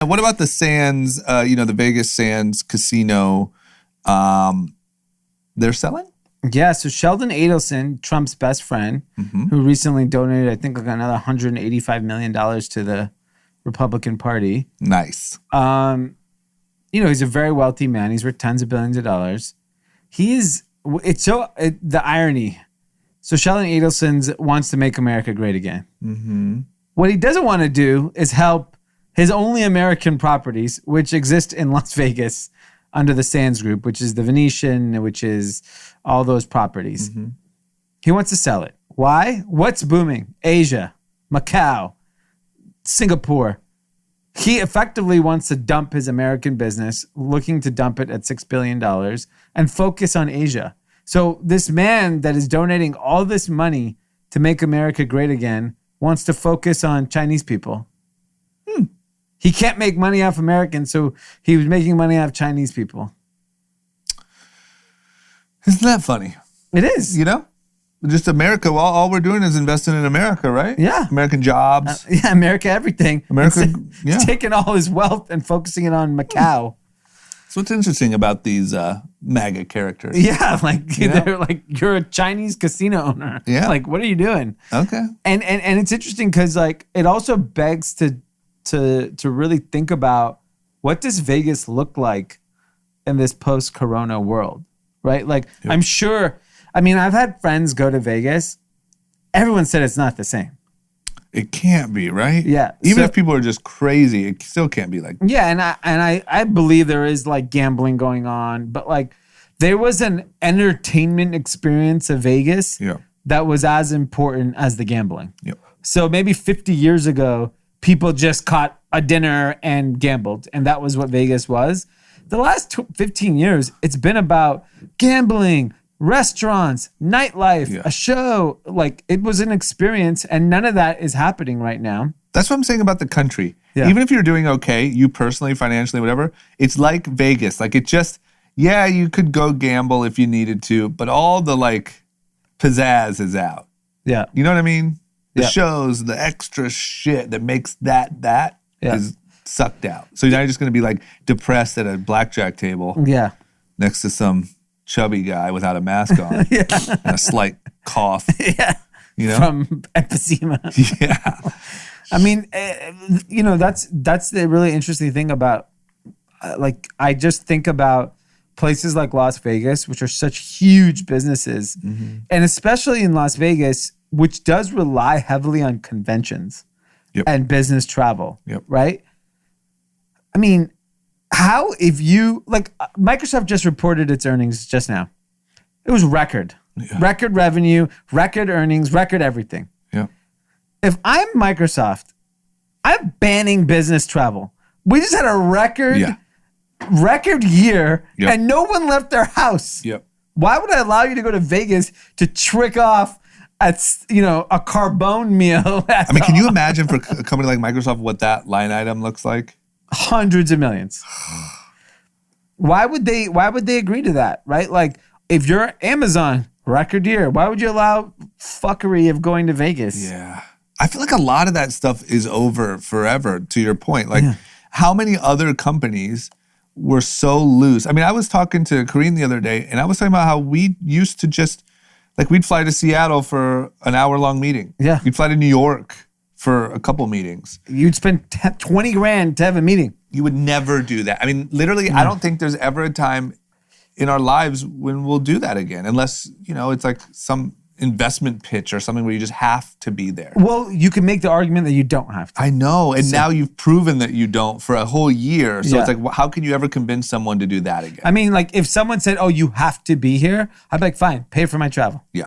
What about the Sands, the Vegas Sands casino? They're selling? Yeah, so Sheldon Adelson, Trump's best friend, who recently donated, I think, like another $185 million to the Republican Party. Nice. He's a very wealthy man. He's worth tens of billions of dollars. The irony. So Sheldon Adelson wants to make America great again. Mm-hmm. What he doesn't want to do is help his only American properties, which exist in Las Vegas under the Sands Group, which is the Venetian, which is all those properties. Mm-hmm. He wants to sell it. Why? What's booming? Asia, Macau, Singapore. He effectively wants to dump his American business, looking to dump it at $6 billion and focus on Asia. So this man that is donating all this money to make America great again wants to focus on Chinese people. He can't make money off Americans, so he was making money off Chinese people. Isn't that funny? It is. Just America. Well, all we're doing is investing in America, right? Yeah. American jobs. America, everything. America, He's taking all his wealth and focusing it on Macau. So what's interesting about these MAGA characters? Yeah, they're like, you're a Chinese casino owner. Yeah. Like, what are you doing? Okay. And it's interesting because it also begs to really think about what does Vegas look like in this post-corona world, right? I'm sure, I've had friends go to Vegas. Everyone said it's not the same. It can't be, right? Yeah. Even if people are just crazy, it still can't be like. Yeah, and I believe there is gambling going on, but there was an entertainment experience of Vegas that was as important as the gambling. Yep. So maybe 50 years ago, people just caught a dinner and gambled, and that was what Vegas was. The last 15 years, it's been about gambling, restaurants, nightlife, a show. It was an experience, and none of that is happening right now. That's what I'm saying about the country. Yeah. Even if you're doing okay, you personally, financially, whatever, it's like Vegas. You could go gamble if you needed to, but all the pizzazz is out. Yeah. You know what I mean? The shows, the extra shit that makes that is sucked out. So now you're just going to be depressed at a blackjack table. Yeah. Next to some chubby guy without a mask on. And a slight cough. Yeah. From emphysema. Yeah. That's the really interesting thing about, I just think about places like Las Vegas, which are such huge businesses. Mm-hmm. And especially in Las Vegas, which does rely heavily on conventions and business travel, right? How if you, Microsoft just reported its earnings just now. It was record. Yeah. Record revenue, record earnings, record everything. Yeah. If I'm Microsoft, I'm banning business travel. We just had a record year and no one left their house. Yep. Why would I allow you to go to Vegas to trick off at a Carbone meal? Can you imagine for a company like Microsoft what that line item looks like? Hundreds of millions. Why would they agree to that, right? If you're Amazon, record year, why would you allow fuckery of going to Vegas? Yeah. I feel like a lot of that stuff is over forever, to your point. How many other companies were so loose? I was talking to Karine the other day, and I was talking about how we used to just, we'd fly to Seattle for an hour-long meeting. Yeah. We'd fly to New York for a couple meetings. You'd spend $20,000 to have a meeting. You would never do that. Literally, I don't think there's ever a time in our lives when we'll do that again, unless, it's some investment pitch or something where you just have to be there. Well, you can make the argument that you don't have to. I know. And now you've proven that you don't for a whole year. So it's how can you ever convince someone to do that again? If someone said, oh, you have to be here, I'd be like, fine, pay for my travel. Yeah.